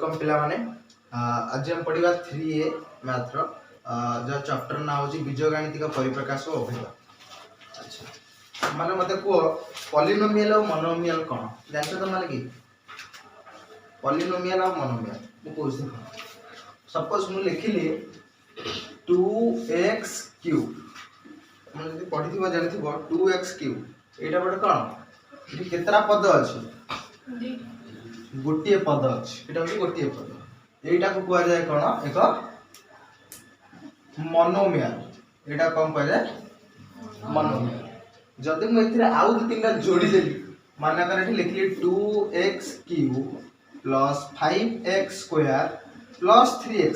Welcome पिला माने आज हम पढ़िबा 3A मैथ रो जो चैप्टर ना होची बीजगणितिक परिप्रकाश और अभिधा। अच्छा माने मते को पॉलिनोमियल और मोनोमियल कोन जानते तो माने की पॉलिनोमियल और मोनोमियल मु कोस सपोज मु लिखिली 2x क्यूब मन जदी पढिथिबो जानिथिबो 2x क्यूब एटा बड कोन इठी केतरा पद अछि गोटे पद अच्छे एटा गोटे पद एटा को कह जाए कौन एक मोनोमियल एटा कौन कह जाए मोनोमियल जदि मुझे आउ दो तीन जोड़ी देली माना कर एठी लिखली 2x cube plus 5x square plus 3x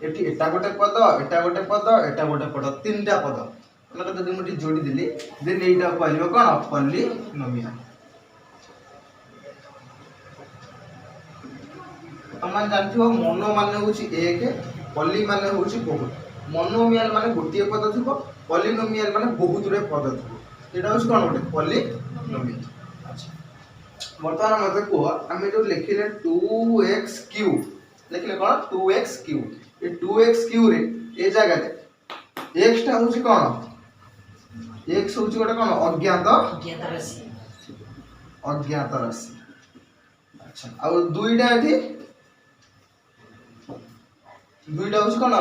एठी एटा गोटे पद एटा गोटे पद एटा गोटे पद तीनटा पद मतलब जदि मुझे जोड़ी देली देन एटा कहलियो कौन पॉलिनोमियल। तमान जानथिबो मोनो माने होची एक पॉली माने होची बहुत मोनोमियल माने गोटिए पद थिबो पॉलिनोमियल माने बहुत रे पद थिबो एटा होची कोन गोटे पॉलिनोमियल। अच्छा वर्तमान मते को हम जो लिखिले 2x क्यूब लिखले कोन 2x क्यूब ए 2x क्यूब रे ए जगह रे x टा होची कोन x होची गोटे कोन अज्ञात राशि। अच्छा आ दुईटा एठी दुईटा होची कोन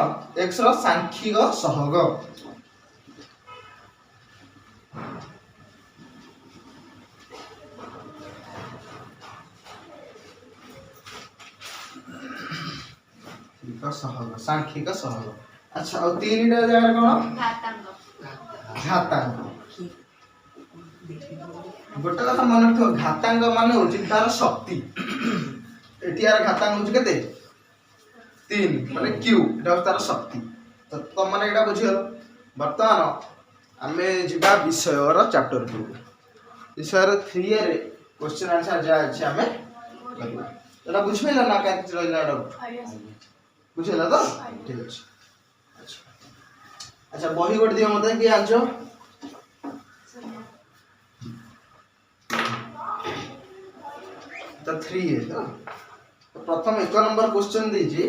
x रो सांख्यिक सहग सांख्यिक सहग। अच्छा और तीनटा जगह कोन घातांक गोटे कथा मन रखो घातांक माने होची तार शक्ति एटी यार घातांक होची केते 3 माने q एटा तार शक्ति तो तुम माने एटा बुझियो वर्तमान आमे जिबा विषय रो चैप्टर को विषय रो 3A रे क्वेश्चन आंसर जा अछि आमे करबा एटा बुझबेला ना का रहला डाउट बुझेला तो ठीक अछि। अच्छा बही गोट दियो मते कि आंसर तो 3A तो प्रथम एक नंबर क्वेश्चन दीजिए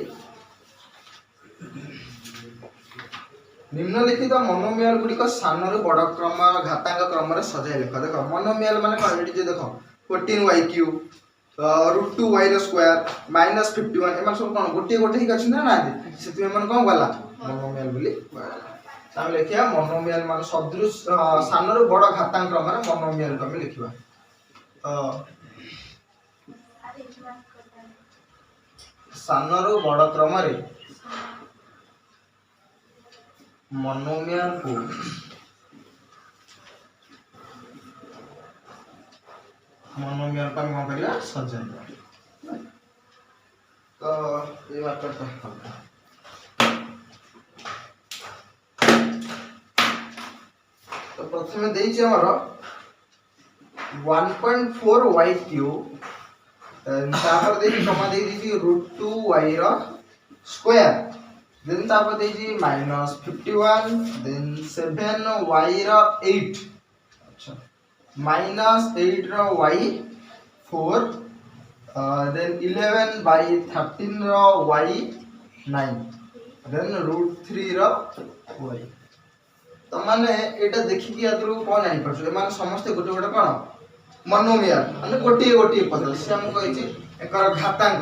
निम्नलिखित मोनोमियल गुडी को स्थान रे बड़ क्रम घातांक क्रम रे सजाय लिख देखो मोनोमियल माने कोन एटी जे देखो 14y क्यूब √2y रो स्क्वायर -51 एमन सब कोन गोटे गोटे ही अछि ना सेति एमन कोन गला मोनोमियल बोली हम लिखिया मोनोमियल मान सदृश स्थान रे बड़ घातांक क्रम रे मोनोमियल को हम लिखिबा तो स्थान रो बड़ क्रम रे मोनोमियल को मोनोमियल का हम करिया सजाइबा तो ये बात तो प्रथमे देई छै हमर 1.4y क्यूब तापर देई कमा देई दी √2y रो स्क्वायर देन तापर देई जी -51 देन 7y रो 8 अच्छा -8 रो y 4 देन 11/13 रो y 9 देन √3 रो y तो माने एटा देखि कि आदरू कोन आइ परछ माने समस्त गोटे गोटे कोन मोनोमियल माने गोटे पद से हम कहि छी एकर घातांक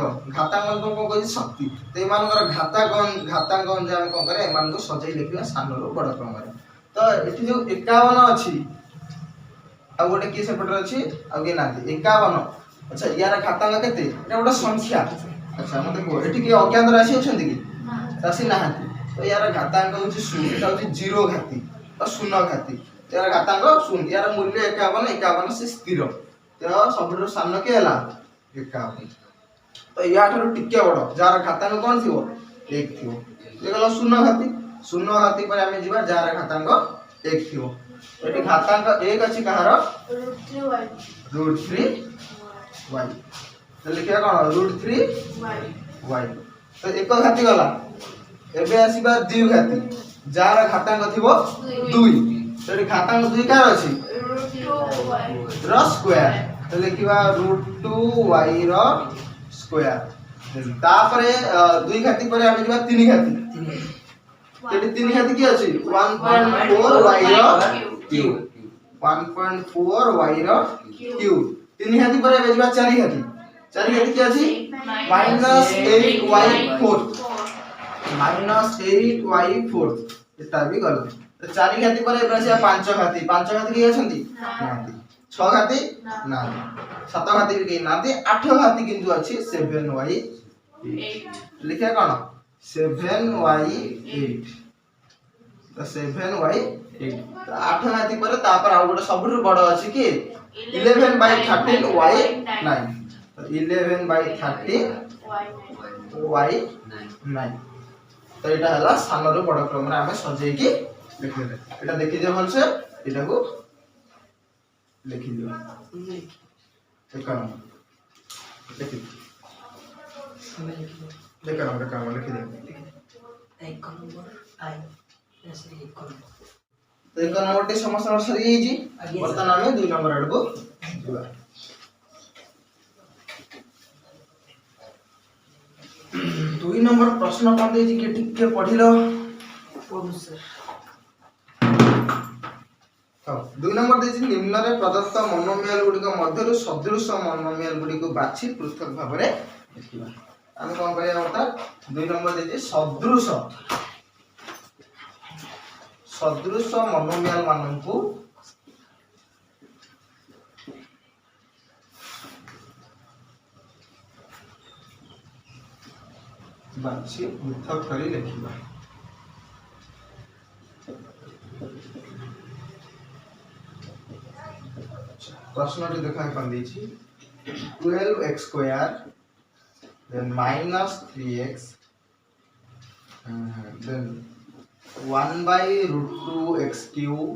को कहि शक्ति ते मानकर घातांक जे हम कोन करे मान को सजै लिखिया स्थान रो बड़ क्रम रे तो एठी जो 51 अछि आ गोटे की सेपटर अछि आ के नाथि 51 अच्छा यार घातांक केते एटा गोटे संख्या अच्छा मते को एठी के अज्ञात राशि अछंती की राशि नाहति तो यार घातांक होची 0 एटा होची 0 घाती और 0 घाती यार घातांक 0 यार मूल्य 51 से स्थिर तो सबरो सामने के हला 51 तो या ठारो टिके बड़ जार घातांक कोन थिवो 1 थिवो देखला 0 घाती पर हमें जीवा जार घातांक 1 थिवो एटी घातांक 1 अछि कहार √3y तो लिखिया कोन √3y तो एक घाती गला एबे आसीबा 2 घाती जार घातांक थिबो 2 तो घातांक 2 कार अछि रो स्क्वायर तो लिखिबा √2y रो स्क्वायर तापरे दुई घाती पर आमे जिबा तीन घाती तेटी तीन घाती की अछि 1.4 y रो क्यूब 1.4 y रो क्यूब तीन घाती पर आमे जिबा चारि घाती की अछि -8y4 -8y4 एटा भी गल तो चारि घाती पर एबे से पांच घाती की अछंती नांती छ घाती ना सात घाती भी नांती आठ घाती किंतु अछि 7y8 लिखे कोन 7y8 तो 7y8 तो आठ घाती पर तापर आ गोटे सबरु बड़ अछि कि 11/13y9 तो 11/13y9 तो एटा हला सानरो बड़ क्रम रे हमें सजेई की लिखि दे एटा देखि जे भल से एटा को लिखि दियो देखो देखि देखो लिखि दे एक नंबर आई ऐसे एक नंबर तो एक नंबर टे समस्या सरी जाई जी वर्तमान हमें 2 नंबर आड़ को जीवा 2 नंबर प्रश्न कोन दे जी के ठीक के पढिलो पढु सर तो 2 नंबर दे जी निम्न रे प्रदत्त मोनोमियल गुडी को मध्यरु सदृश मोनोमियल गुडी को बाछि पृथक भाव रे लिखिबा हम कोन करिया होता 2 नंबर दे जी सदृश मोनोमियल मानन को बाछि पृथक करी लिखिबा प्रश्न जो देखा कर दीची 12x square then minus 3x then 1/√2x cube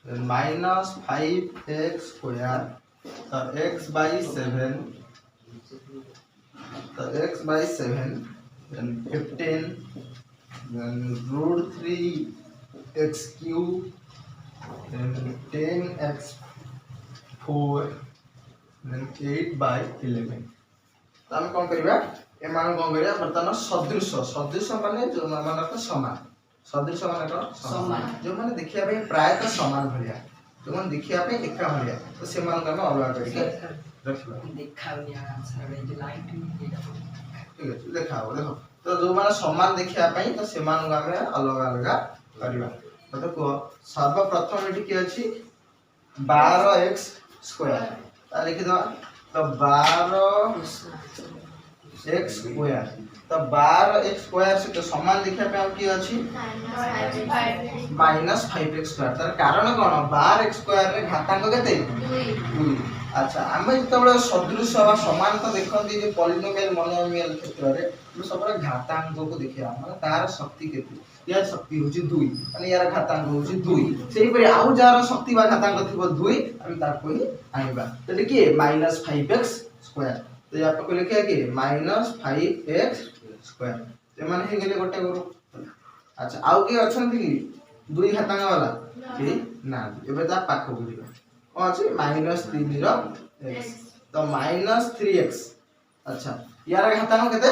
then minus 5x square तो x by 7 तो x by 7 then 15 then √3x cube then 10x 4 then 8/11 तो हम कोन करबा ए मान कोन करबा बर्तन सदृश माने जो माने तो समान सदृश माने तो समान जो माने देखिया पे प्राय तो समान भलिया जो माने देखिया पे एका भलिया तो से मान हम अलग करके रखबा देखावनिया आंसर जे लाइट ठीक है देखाओ देखो तो जो माने समान देखिया पे तो से मान हम अलग अलग करबा तो को सर्वप्रथम एठी की अछि 12x स्क्वायर लिखि दो तो 12x स्क्वायर तो 12x स्क्वायर से तो समान लिखा पे हम की अछि -5x स्क्वायर तार कारण कोन 12x स्क्वायर रे घातांक केते 2 अच्छा हम जतबे सदृश वा समान तो देखंती जे पॉलिनोमियल मोनोमियल क्षेत्र रे हम सब घातांक को देखिया माने तार शक्ति केते यार शक्ति होची 2 माने यार घातांक होची 2 सेही परे आउ जार शक्ति बा घातांक थिबो 2 हम ताको ही आनिबा तो देखिए -5x स्क्वायर तो यहाँ पे लिखे कि -5x स्क्वायर ते माने हे गेले गोटे करू अच्छा आउ के अछंती कि 2 घातांक वाला कि ना एबे ता पाखो बुझिबा ओ अछि -3 रो x तो -3x अच्छा यार घातांक केते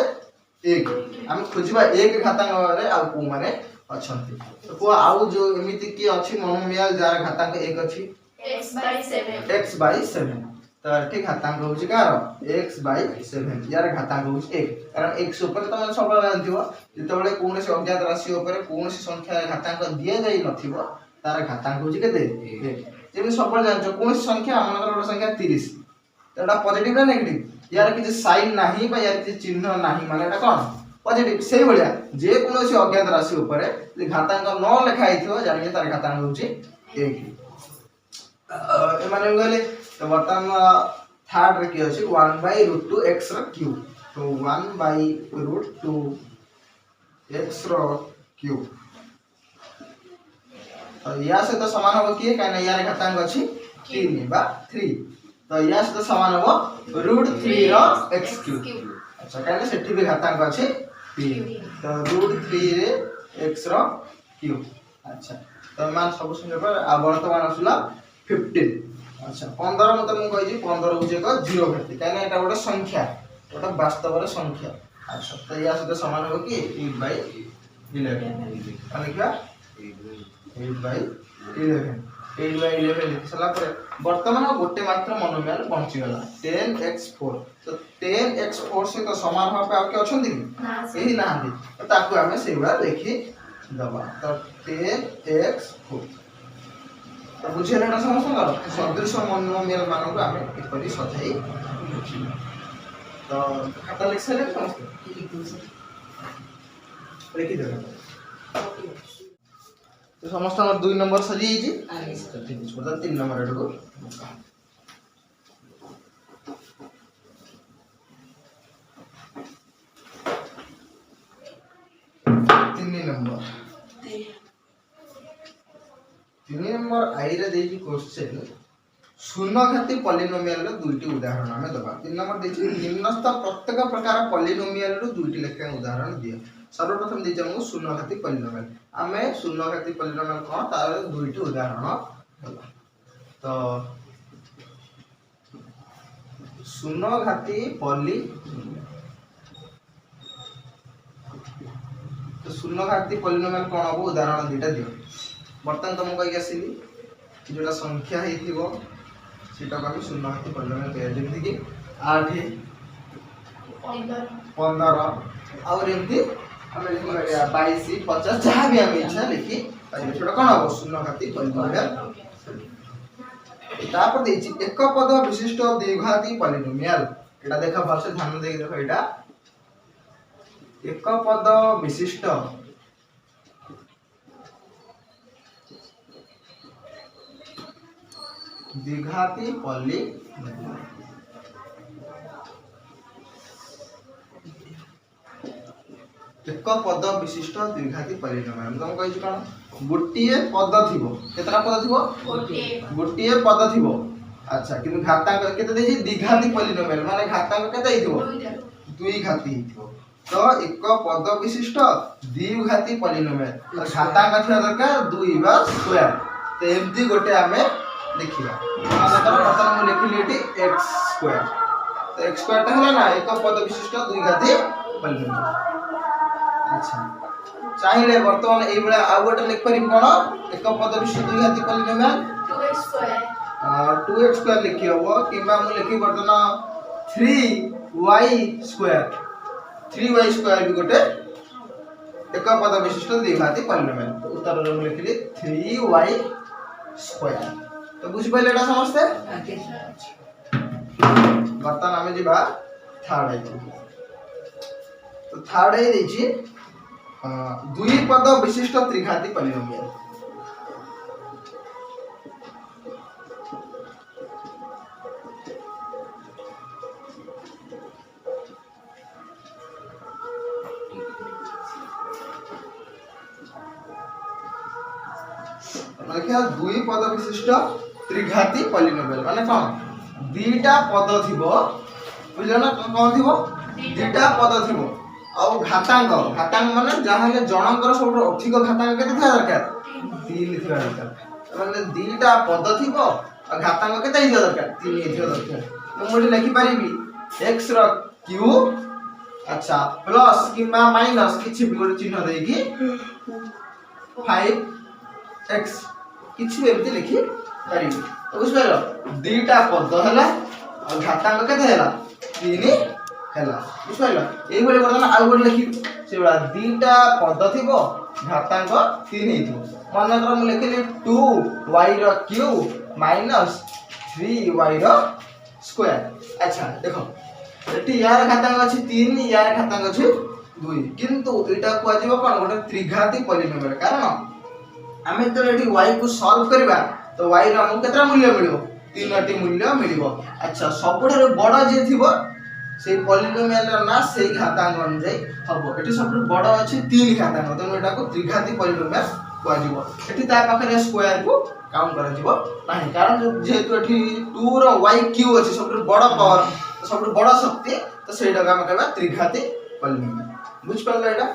1 हम खोजिबा 1 घातांक रे आ को माने अछंती तो को आउ जो एमिति की अछि मोनोमियल जार घातांक 1 अछि x/7 तो ठीक घातांक होछि कार x/7 यार घातांक होछि 1 कारण x ऊपर त सब जानथिबो जेतबेले कोनोसी अज्ञात राशि ऊपर कोनोसी संख्या घातांक दिया जाई नथिबो तार घातांक होछि केते 1 जेबे सब जानछो कोनोसी संख्या हमनकर गोटे संख्या 30 तो एटा पॉजिटिव ना नेगेटिव यार किछि साइन नाही बा यार किछि चिन्ह नाही माने एटा कोन पॉजिटिव सेही बलिया जे कोनोसी अज्ञात राशि ऊपर जे घातांक न लिखा आइथिबो जानि तार घातांक होछि 1 ए माने गले तो बर्तमान थर्ड रे की अछि 1/√2x रो क्यूब तो 1/√2x रो क्यूब तो या से तो समान हो कि काहे ना यार घातांक अछि 3 बा 3 तो या से तो समान हो √3 रो x क्यूब अच्छा काहे ना सेठी भी घातांक अछि 3 तो √3 रे x रो क्यूब अच्छा तो मान सब सुने पर आ वर्तमान असला 15 अच्छा 15 मतलब मु कहि जी 15 होजे को 0 घाती काहे ना एटा गोटे संख्या गोटे वास्तव संख्या। अच्छा तो या सहित समान हो कि 8/11 लिखा 8/11 लिख सारा बर्तमान गोटे मात्र मोनोमियल बंचीगला 10x4 तो 10x4 सहित समान भाव पे अच्छा यही ना ताकू आम से लिखी दबा तो 10x4 तो बुझेगा समस्त सदृश मोनोमियल मानक आम एपरी सजाई तो खाता लिख सारे समस्त लिखिदे तो समस्त 2 नंबर सजी ठीक है 3 नंबर एडको 3 नंबर आई रे देजी क्वेश्चन शून्यघाती पॉलिनोमियल रो दुईटी उदाहरण हमें दबा 3 नंबर देजी निम्नस्थ प्रत्येक प्रकार पॉलिनोमियल रो दुईटी लेखा उदाहरण दिया सर्वप्रथम देजी हमको शून्यघाती पॉलिनोमियल हमें शून्यघाती पॉलिनोमियल कोन तार दुईटी उदाहरण दबा तो शून्यघाती पॉली तो शून्यघाती पॉलिनोमियल कोन हो उदाहरण दुईटा दियो बर्तमान तुमको कही आसली जोटा संख्या होता सीटा को आम शून्यघाती पॉलिनोमियल कह जमी कि 8 15 और एमती आम लिखिपर 22 50 जहाँ भी आम इच्छा लिखी छोटा कौन हम शून्यघाती पॉलिनोमियल तापर देछि एक पद विशिष्ट द्विघाती पॉलिनोमियल एटा देखा भलसे ध्यान दे देखो एटा एक पद विशिष्ट द्विघाती पॉलिनोमियल एक पद विशिष्ट द्विघाती पॉलिनोमियल तुम कहि कोन गोटिए पद थिबो केतरा पद थिबो गोटिए पद थिबो अच्छा किंतु घातांक केते देछि द्विघाती पॉलिनोमियल माने घातांक केते हिथिबो दुई घाती हिथिबो तो एक पद विशिष्ट द्विघाती पॉलिनोमियल तो घातांक थिया दरकार 2/2 तो एमती गोटे हमें देखिबा माने तर प्रथम मु लिखिली एटी x2 तो x2 ता हला ना एक पद विशिष्ट द्विघाती पॉलिनोमियल अच्छा चाहिले वर्तमान एई बेला आ गोटे लिख परिम कोन एक पद विशिष्ट द्विघाती पॉलिनोमियल 2x2 लिखि होबो किबा मु लिखि वर्तमान 3y2 भी गोटे एक पद विशिष्ट द्विघाती पॉलिनोमियल तो उत्तर रे मु लिखिली 3y2 तो बुझ पइले एटा समझते वर्तमान आमे जिबा थर्ड है तो थर्ड है देछि दुई पद विशिष्ट त्रिघाती पॉलिनोमियल देखिया दुई पद विशिष्ट त्रिघाती पॉलिनोमियल माने कोन दीटा पद थिबो बुझलो ना कोन थिबो दीटा पद थिबो आ घातांक माने जहाले जनकर सब अधिक घातांक केते थिया दरकार 3 थिया दरकार माने दीटा पद थिबो आ घातांक केते थिया दरकार 3 थिया दरकार तो मोडी लिखि परिबी x रो q अच्छा प्लस किमा माइनस किछि भी गोटे चिन्ह देकी 5x किछि एमती लिखि परिबी तो बुझ पाइलो दीटा पद हला आ घातांक केते हला 3 हला बुझ पाइलो एई बोले वर्तमान आ गोटे लिखि सेबा दीटा पद थिबो घातांक 3 हेतिबो माने कर मु लिखिली 2y रो क्यूब माइनस 3y रो स्क्वायर अच्छा देखो एटी यार घातांक अछि 3 यार घातांक अछि 2 किंतु एटा को आजिबो कोन गोटे त्रिघाती पॉलिनोमियल कारण आमे तो एटी y को सॉल्व करबा तो y रो हमु केतरा मूल्य मिलिबो 3 टी मूल्य मिलिबो अच्छा सबठारो बडा जे थिबो से पॉलिनोमियल रो ना से घातांक अनुसार हबो एटी सबठारो बडा अछि 3 घातांक तो एटा को त्रिघाती पॉलिनोमियल को आजिबो एटी ता पाखरे स्क्वायर को काउंट करा जिवो नाही कारण जेहेतु एटी 2 रो y क्यूब अछि सबठारो बडा पावर सबठारो बडा शक्ति तो सेटा का हम कहबा त्रिघाती पॉलिनोमियल बुझ पाला एटा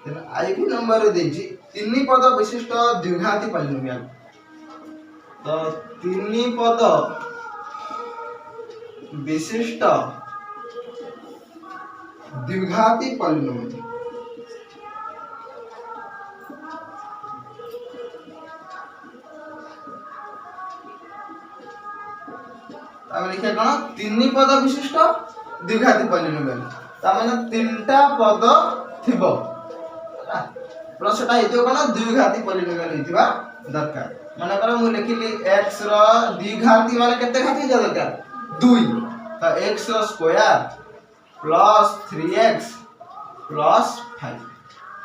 देन आईवी नंबर रे देछि 3 पद विशिष्ट द्विघाती पॉलिनोमियल तो 3 पद विशिष्ट द्विघाती पॉलिनोमियल। लिखे कौन तीन पद विशिष्ट द्विघाती पॉलिनोमियल तामाने तीनटा पद थिबो प्लस सेटा हेतियो कौन द्विघाती पॉलिनोमियल हेतिबा दरकार। माने कर मु लिखिली x रो द्विघाती माने केते घाती जा दरकार 2 तो x रो स्क्वायर प्लस 3x प्लस 5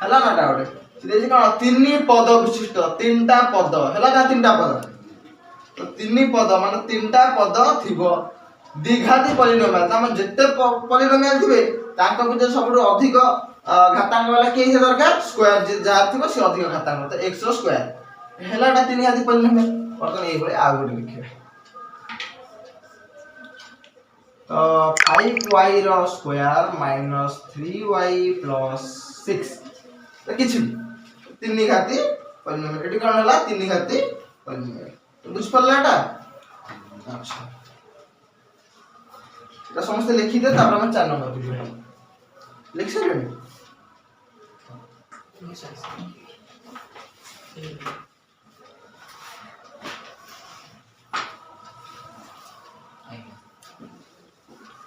हला ना डाउट से कौन तीन पद विशिष्ट तीनटा पद हला ना तीनटा पद तो तीन पद माने तीनटा पद थिबो द्विघाती पॉलिनोमियल तम जत्ते पॉलिनोमियल थिबे तांको भितर सबटु अधिक घातांक वाला के हे दरकार स्क्वायर जे जा थिबो से अधिक घातांक तो x रो स्क्वायर हेलाटा तीन घाती पॉलिनोमियल वर्तमान एई भले आ गोटे लिखिबे तो 5y रो स्क्वायर माइनस 3y प्लस 6 तो किछ तीन घाती पॉलिनोमियल एटी कोन हला तीन घाती पॉलिनोमियल तो बुझ पड़ला एटा अच्छा এটা সমস্ত লিখি দে তারপর আমরা 4 নম্বর দিই লিখছেন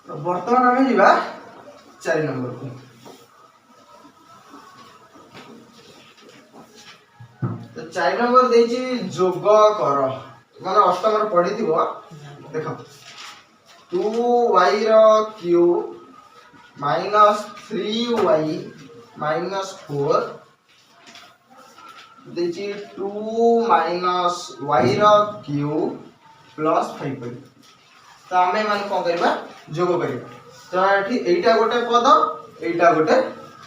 তো বর্তমান আমি যাবা 4 নম্বর কো তো 4 নম্বর দেইছি যোগ কর মানে অষ্টম রে পড়ি দিব দেখো 2y रो क्यूब माइनस 3y माइनस 4 देची 2 माइनस y रो क्यूब प्लस 5 तो आमे मान कोन करबा जोग करबा तो एठी एटा गोटे पद एटा गोटे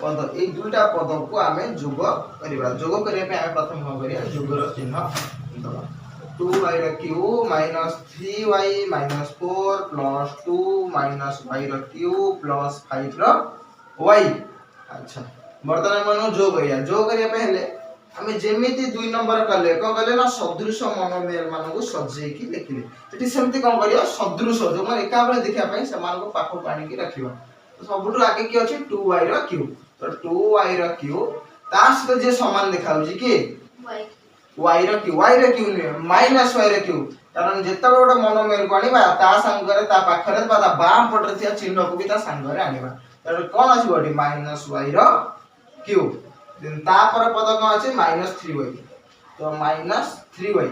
पद ए दुईटा पद को आमे जोग करबा जोग करिया पे आमे प्रथम हो करिया जोग रो चिन्ह दबा 2y रो cube minus 3y minus 4 plus 2 minus y रो क्यूब प्लस 5 रो y अच्छा वर्तमान मन जोग करिया पहले हमें जेमिति 2 नंबर करले को कहले ना सदृश मोनोमियल मान को सजे की लिखले एटी सेमति कोन करियो सदृश जो मन एका बेले देखिया पई से मान को पाखो पानी की रखिबो तो सबुटु आगे की अछि 2y रो क्यूब तो 2y रो क्यूब तास तो जे समान देखाउजी की y रो क्यूब माइनस y रो क्यूब कारण जेता गोटे मोनोमियल को आनिबा ता संगरे ता पाखरे बा ता बाम पटरे थिया चिन्ह को भी ता संगरे आनिबा तर कोन अछि बडी माइनस y रो क्यूब देन ता पर पद कोन अछि माइनस 3y तो माइनस 3y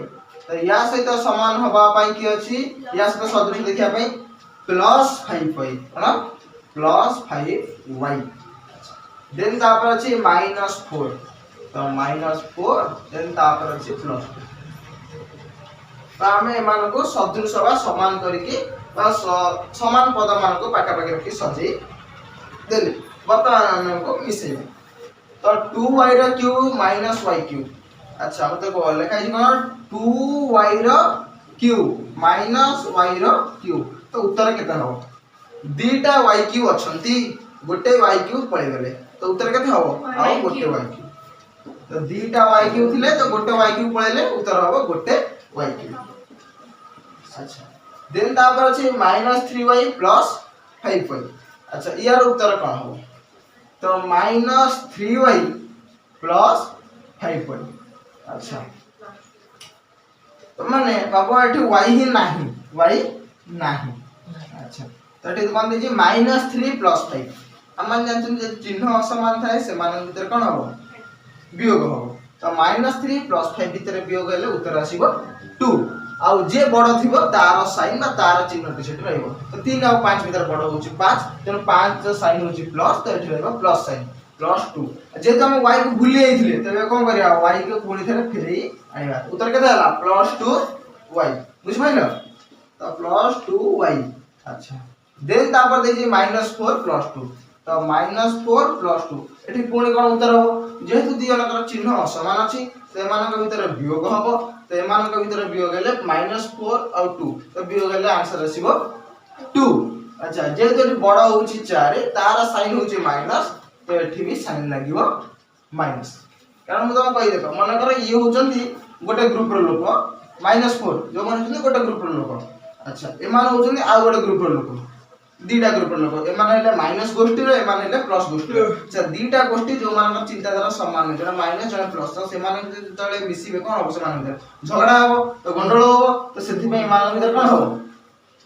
तो या सहित समान होबा पई की अछि या सहित सदृश देखिया पई प्लस 5y ना प्लस 5y देन ता पर अछि माइनस 4 तो माइनस 4 देन ता पर अछि प्लस तो हमें मान को सदृश बा समान करके बा समान पद मान को पाका पाके रखी सजे देले वर्तमान हम को मिसेबे तो 2y रो क्यूब माइनस y क्यूब अच्छा मतलब को लिखा है कोन 2y रो क्यूब माइनस y रो क्यूब तो उत्तर केते हो दीटा y क्यूब अछंती गोटे y क्यूब पळे गेले तो उत्तर केते हो आ गोटे y क्यूब तो दीटा y क्यूब थिले तो गोटे y क्यूब पळेले उत्तर हो गोटे y क्यूब अच्छा देन तापर अछि माइनस 3y प्लस 5y अच्छा यार उत्तर कोन हो तो माइनस 3y प्लस 5y अच्छा तो माने बाबा एठी y ही नाही y नाही अच्छा तो एठी कोन दिजी माइनस 3 प्लस 5 हमन जानछन जे चिन्ह असमान थाए से मान भीतर कोन हो वियोग हो तो माइनस 3 प्लस 5 भीतर वियोग हेले उत्तर आसीबो 2 आउ जे बड़ थिबो तार साइन बा तार चिन्ह सेठी रहइबो तो 3 आ 5 भीतर बड़ होची 5 तेन 5 जो साइन होची प्लस तो एठी रहइबो प्लस साइन प्लस 2 जे त हम y को भूली आइथिले तबे कोन करिया y को पुणी थरे फेरी आइबा उत्तर केते हला प्लस 2y बुझ पाइलो तो प्लस 2y अच्छा देन तापर देजी माइनस 4 प्लस 2 तो माइनस 4 प्लस 2 एठी पुणी कोन उत्तर हो जेहेतु दियनकर चिन्ह समान अछि से मानक भीतर वियोग हबो तो एमान के भीतर वियोग हेले -4 और 2 तो वियोग हेले आंसर आसीबो 2 अच्छा जेहेतु बड़ होउची 4 तार साइन होउची माइनस तो एठी भी साइन लागिवो माइनस कारण हम कहि देखो मन कर ये होचंती गोटे ग्रुप रो लोक -4 जो मन होचंती गोटे ग्रुप रो लोक अच्छा एमान होचंती आ गोटे ग्रुप रो लोक दीटा ग्रुप लोक एमाने हेले माइनस गोष्ठी रो एमाने हेले प्लस गोष्ठी अच्छा दीटा गोष्ठी जो मान चिंताधारा समान जरा माइनस जरा प्लस तो से माने जेतले मिसिबे कोन हो से माने झगड़ा हो तो गंडोळ हो तो सेथि पे मान भीतर कोन हो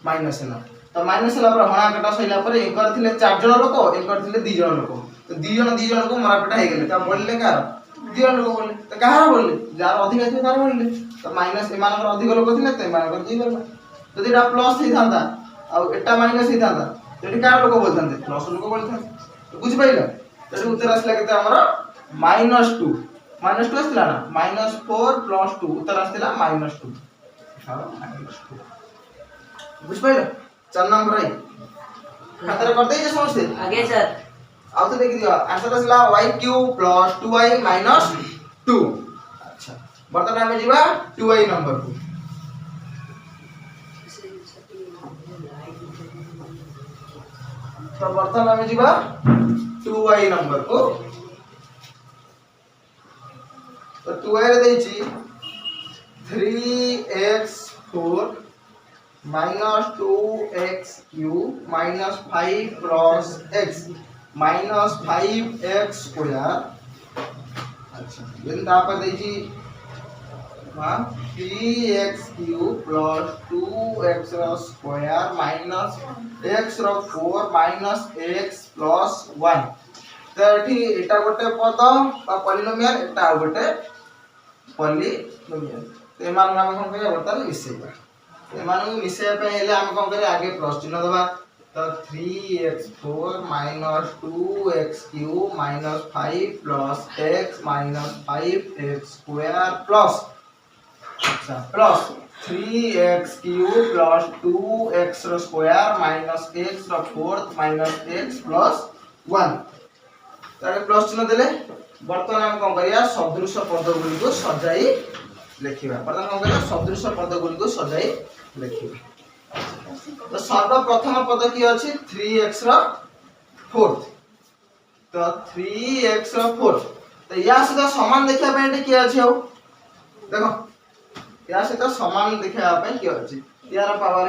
माइनस है तो माइनस है हणा कटा सइला पर एक करथिले 4 जण लोक एक करथिले 2 जण लोक तो 2 जण को मरापेटा हे गेले त बोलले कार 2 जण लोक बोलले तो कहार बोलले जार अधिक আছে कार बोलले तो माइनस एमानकर अधिक लोक थिले त एमानकर 2 बोलला तो एटा प्लस हे थांता आ एटा माइनस हे थांता तो कार लोक बोलथांते प्लस लोक बोलथांते बुझ पाइला तो उत्तर आसला केते हमर -2 आसला ना -4 + 2 उत्तर आसला -2 हां -2 बुझ पाइला 4 नंबर आई खातर कर दे जे समझते आगे सर आउ तो देख दियो आंसर आसला y³ + 2y - 2 अच्छा वर्तमान में जीवा 2y नंबर को तो वर्तमान में जीवा 2y नंबर को तो 2y रे देछि 3x4 - 2x³ - 5 + x - 5x square अच्छा देन तापर देछि हां 3x³ + 2x रो स्क्वायर माइनस x रो 4 माइनस x + 1 तो एठी एटा गोटे पद बा पॉलिनोमियल एटा गोटे पॉलिनोमियल तो एमान हम कोन करिया बर्तन मिसेबा एमान को मिसेया पे हेले हम कोन करिया आगे प्लस चिन्ह दबा तो 3x4 - 2x³ - 5 + x - 5x square plus अच्छा प्लस 3x³ + 2x रो स्क्वायर माइनस x रो 4 माइनस x + 1 तारे प्लस चिन्ह देले वर्तमान हम कोन करिया सदृश पद गुली को सजाई लिखिबा वर्तमान कोन करिया सदृश पद गुली को सजाई लिखिबा तो सर्वप्रथम पद की अछि 3x रो 4 तो 3x रो 4 तो या से समान देखा पे एटी की अछि हो देखो या से समान देखा पे की अछि यार पावर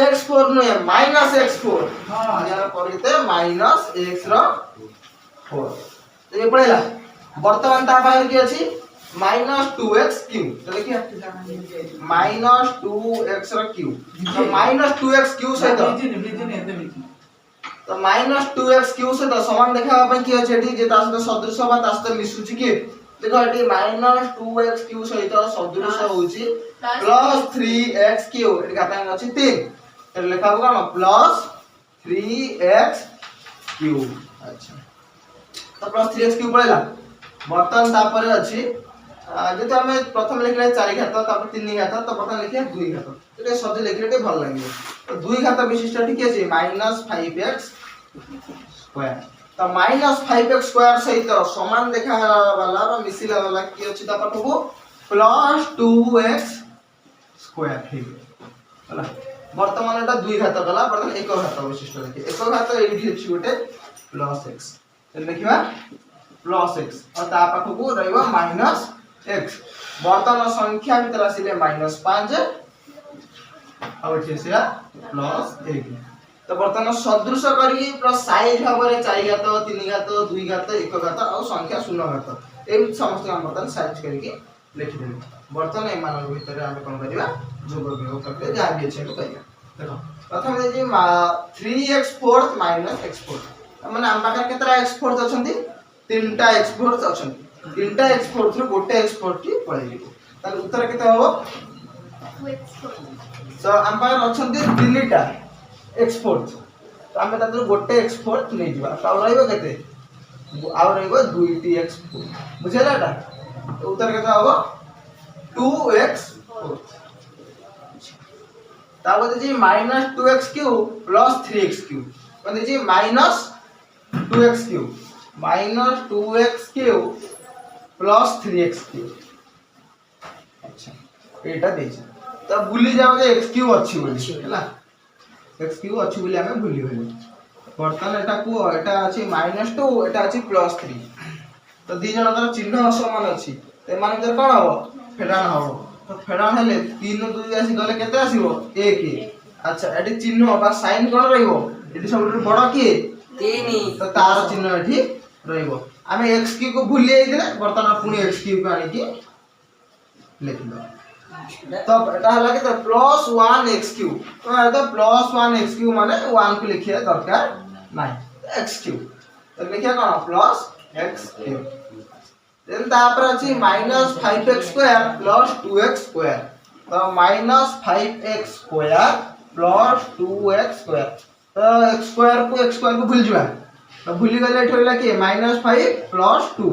x4 नो है -x4 हां यार परिते -x रो 4 तो ये पड़ेला वर्तमान ता पावर की अछि -2x³ तो देखिए -2x रो क्यूब तो -2x³ से तो -2x³ से तो समान देखा पे की अछि एठी जे ता से सदृश बा ता से मिसुची की देखो एठी -2x³ सहित सदृश होउची +3x³ एठी घातांक अछि 3 तो लिखा होगा +3x³ अच्छा तो +3x³ पड़ेला बर्तन तापर अछि जेतो हमें प्रथम लिखले 4 घात तापर 3 घात तो बर्तन लिखिया 2 घात एटे सजे लिखले टे भल लागियो तो 2 घात विशिष्ट ठीक अछि -5x स्क्वायर तो -5x स्क्वायर सहित समान देखा वाला और मिसिला वाला की अछि ता पठबो +2x स्क्वायर ठीक होला वर्तमान एटा 2 घात गला वर्तमान 1 घात विशिष्ट देखि 1 घात एठी अछि गोटे +x तो लिखिबा +x और ता पठबो रहइबो -x वर्तमान संख्या भीतर आसीले -5 और एठी से +1 तो वर्तमान सदृश करी प्लस साइज भाबरे 4 घात 3 घात 2 घात 1 घात और संख्या 0 घात ए समस्त हम वर्तमान साइज करके लिखि देबे वर्तमान ए मान भीतर हम कोन करिवा जोग वियोग करके जा भी छै करिया देखो प्रथम जे 3x4 - x4 माने हम पाकर केतरा x4 अछंती तीनटा x4 अछंती तीनटा x4 थ्रु गोटे x4 की पळेली त उत्तर केते हो 2x4 सो हम पाकर अछंती तीनटा x4 तो हमें तादर गोटे x4 नै दिबा त रहइबो केते आ रहइबो 2टी x4 बुझेलाटा तो उत्तर केते हो 2x4 ताबो जे -2x³ + 3x³ म्हणजे जे -2x³ -2x³ + 3x³ अच्छा एटा देछि त भूली जाओ जे x³ अछि बोली हैला x³ अछि बोली हमें भूली गेली वर्तमान एटा को एटा अछि -2 एटा अछि +3 तो दी जनकर चिन्ह समान अछि ते माने कोन हो फेडान हो तो फेडान हेले 3 2 आसी गले केते आसीबो 1 अच्छा एटी चिन्ह बा साइन कोन रहइबो एटी सबटु बड़ किए 3 तो तार चिन्ह एटी रहइबो आमे x क्यूब को भूली आइले वर्तमान पुनी x क्यूब को आनी की लिख दो तब एटा हला के प्लस 1 x क्यूब तो एटा प्लस 1 x क्यूब माने 1 को लिखिया दरकार नाही x क्यूब तो लिखिया कोन प्लस x क्यूब देन तापर अछि minus 5x square plus 2x square तो minus 5x square plus 2x square तो x स्क्वायर को भूल जवा तो भूली गले एठला के माइनस 5 प्लस 2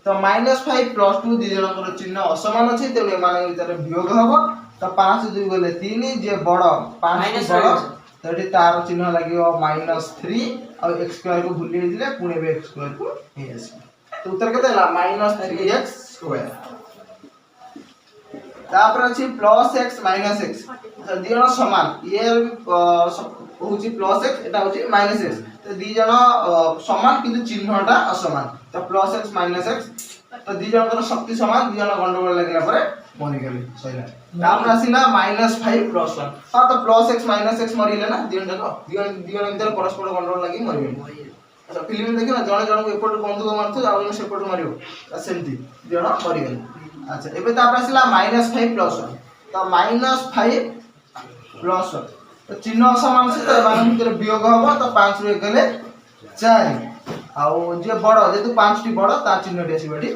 तो माइनस 5 प्लस 2 दी जन चिन्ह असमान अछि तेने माने भीतर वियोग हबो तो 5 2 गले 3 जे बड़ 5 बड़ तो एठी तार चिन्ह लागियो माइनस 3 और x स्क्वायर को भूली दिले पुणे बे x स्क्वायर को हे आसी तो उत्तर केते ला माइनस 3x स्क्वायर तापर अछि प्लस x माइनस x दी जन समान ये होची प्लस x एटा होची माइनस x तो दी जन समान किंतु चिन्हटा असमान तो प्लस x माइनस x तो दी जन शक्ति समान दी जन गंडगोल लागला परे मरि गेले सहीला तापर आसीला माइनस 5 प्लस 1 हां तो प्लस x माइनस x मरिले ना दी जन भीतर परस्पर गंडगोल लागी मरि गेले अच्छा फिल्म देखि ना जण जण को एपट बंदूक मारथु आउ सेपट मारियो सेमती जण मरि गेल अच्छा एबे तापर आसीला माइनस 5 प्लस 1 तो माइनस 5 प्लस 1 तो चिन्ह समान से तो मान भीतर वियोग हबो तो 5 रे गले 4 आउ जे बड़ जे तू 5 टी बड़ ता चिन्ह टी आसीबेटी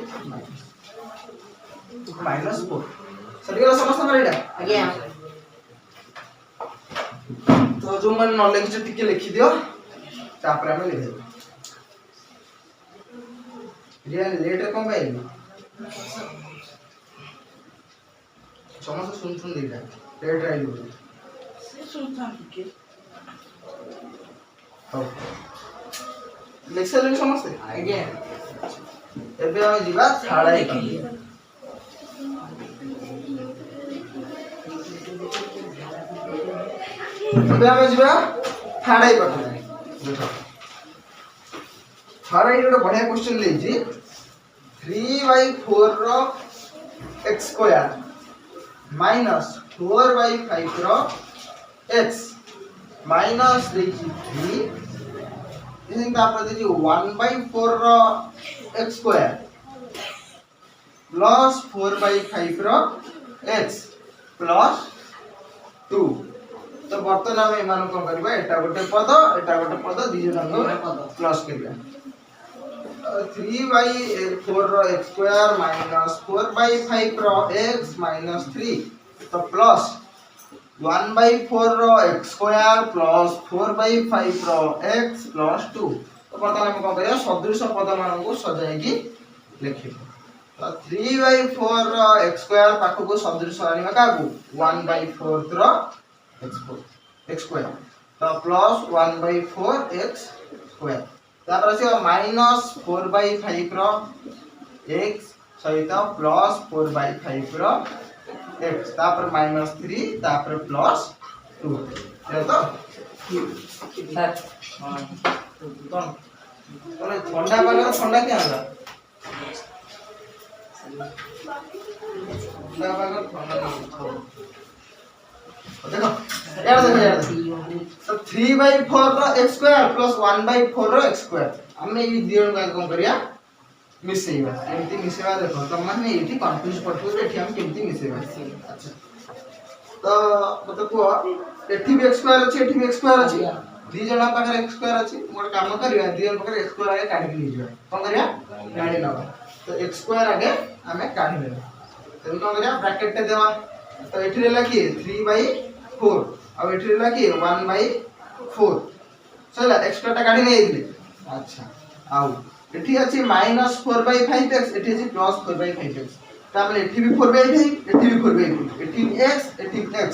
माइनस 4 सरीला समस्त मारिडा आज्ञा तो जो मन न लिखि टिके लिखि दियो तापर हम लिख देबो ये लेट कम भाई समस्त सुन देगा लेट आई हो सुनता के हो लेक्चर समस्त आज्ञा एबे हम जिबा छाड़ाई की एबे हम जिबा छाड़ाई पाखु देखो छाड़ाई ଗୋଟେ ବଢିଆ क्वेश्चन लेजी 3/4 रो x स्क्वायर माइनस 4/5 रो x माइनस देखि 3 इनका तापर देखि 1/4 रो x स्क्वायर प्लस 4/5 रो x प्लस 2 तो वर्तमान में मान को करबा एटा गोटे पद दी जन प्लस करबा 3/4 रो x स्क्वायर माइनस 4/5 रो x माइनस 3 तो प्लस 1/4 रो x स्क्वायर प्लस 4/5 रो x प्लस 2 तो वर्तमान में को करिया सदृश पद मान को सजाई की लिखिबो तो 3/4 रो x स्क्वायर पाखो को सदृश आनिबा कागु 1/4 रो x स्क्वायर तो प्लस 1/4 x स्क्वायर तापर से माइनस 4/5 रो x सहित प्लस 4/5 रो x तापर माइनस 3 तापर प्लस 2 ये तो सर कौन अरे ठंडा वाला ठंडा क्या होला ठंडा वाला ठंडा देखो यार तो 3/4 रो x स्क्वायर प्लस 1/4 रो x स्क्वायर हमने ये दियोन का कोन करिया मिसेइबा एमती मिसेबा देखो त माने एठी कंफ्यूज पड़तो एठी हम केमती मिसेबा अच्छा तो मतलब को एठी भी x स्क्वायर अछि एठी भी x स्क्वायर अछि दी जना पाखर x स्क्वायर अछि मोर काम करिया दी जन पाखर x स्क्वायर आगे काढी ली जाय कोन करिया काढी नबा तो x स्क्वायर आगे हमें काढी लेबा तो कोन करिया ब्रैकेट ते देवा तो एठी लेला की 3/4 अब एठी लेला की 1/4 चला एक्स्ट्रा टा काढी नै दिले अच्छा आउ एठी अछि -4/5x एठी अछि +4/5x ताबले एठी भी 4/5 एठी भी 4/5 एठी x एठी x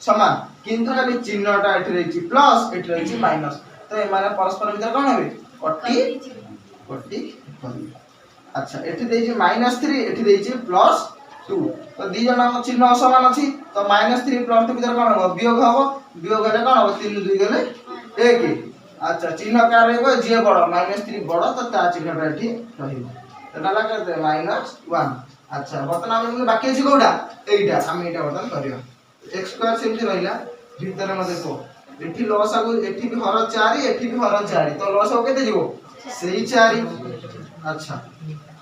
समान किंतु खाली चिन्हटा एठी रहिछि प्लस एठी रहिछि माइनस तो ए माने परस्पर भीतर कोन हेबे कट्टी अच्छा एठी देछि -3 एठी देछि +2 तो दी जना चिन्ह समान अछि तो -3 + 2 भीतर कोन हो वियोग हेले कोन हो 3 2 गेले 1 अच्छा चिन्ह का रहबो जे बड़ -3 बड़ तो ता चिन्हटा एठी रहिबो एटा लागते -1 अच्छा वर्तमान में बाकी अछि कोडा एटा हम एटा वर्तमान करियो x स्क्वायर सेमति रहिला ভিতরে মধ্যে দেখো এটি লস আগু এটি भी হর 4 এটি भी হর 4 তো লস হবে কেতে যাব সেই 4 আচ্ছা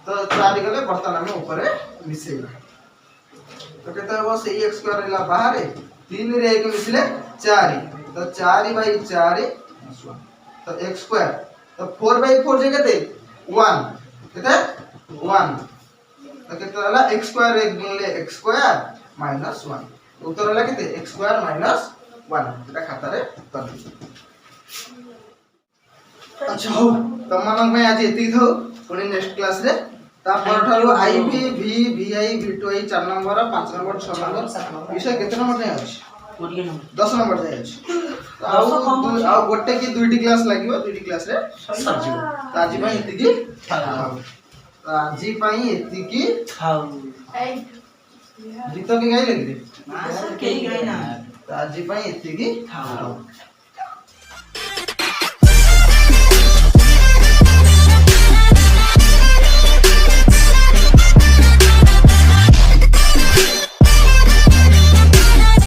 তো 4 গলে বর্তমান আমি উপরে মিশাইবা তো কেতে হবে সেই x স্কয়ার রইলা বাহারে 3 রে 1 মিশিলে 4 তো 4 বাই 4 তো x স্কয়ার তো 4 বাই 4 যে কেতে 1 কেতে 1 তো কেতে হলা x square 1 গুণলে x square minus 1 উত্তর হলা কেতে x স্কয়ার মাইনাস 1 এটা খাতারে করবি আচ্ছা হও তোমানক ভাই আজ এতি থাও পুনি নেক্সট ক্লাস রে তারপর ঠারু আইভি ভি ভিআই ভি2আই 4 নম্বর 5 নম্বর 6 নম্বর বিষয় কেতে নম্বর নাই আছে 10 নম্বর যাই আছে ଆଉ ଗୋଟେ କି ଦୁଇଟି କ୍ଲାସ୍ ଲାଗିବ ଦୁଇଟି କ୍ଲାସ୍ ରେ ସରିଯିବ ତ ଆଜି ପାଇଁ ଏତିକି ଥାଉ ତ ଆଜି ପାଇଁ ଏତିକି ଥାଉ ଗୀତ କି ଗାଇଲେ କି କେହି ଗାଇ ନା ତ ଆଜି ପାଇଁ ଏତିକି ଥାଉ ଥାଉ